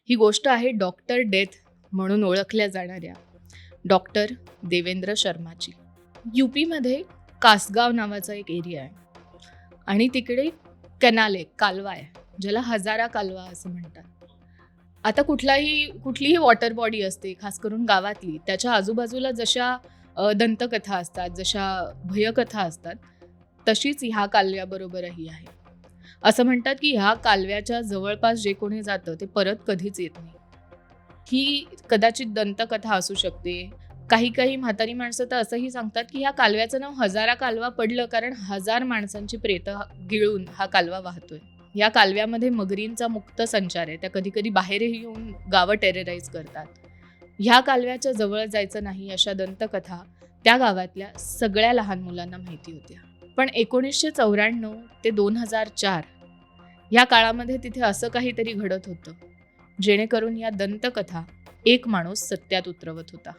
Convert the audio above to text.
ही गोष्ट आहे doctor death म्हणून ओळखल्या जाणाऱ्या डॉक्टर देवेंद्र शर्माची. यूपीमध्ये कासगाव नावाचा एक एरिया आहे आणि तिकडे कालवा आहे, ज्याला हजारा कालवा असं म्हणतात. आता कुठलीही वॉटर बॉडी असते, खास करून गावातली, त्याच्या आजूबाजूला जशा दंतकथा असतात, जशा भयकथा असतात, तशीच ह्या कालव्याबरोबरही आहे. असं म्हणतात की ह्या कालव्याच्या जवळपास जे कोणी जातं ते परत कधीच येत नाही. ही कदाचित दंतकथा असू शकते. काही म्हातारी माणसं तर असंही सांगतात की ह्या कालव्याचं नाव हजारा कालवा पडलं कारण 1000 माणसांची प्रेतं गिळून हा कालवा वाहतोय. या कालव्यामध्ये मगरींचा मुक्त संचार आहे. त्या कधी बाहेरही येऊन गावं टेरराईज करतात. ह्या कालव्याच्या जवळ जायचं नाही अशा दंतकथा त्या गावातल्या सगळ्या लहान मुलांना माहिती होत्या. पण 1994 ते 2004 या काळामध्ये तिथे असं काहीतरी घडत होतं, जेणेकरून या दंतकथा एक माणूस सत्यात उतरवत होता.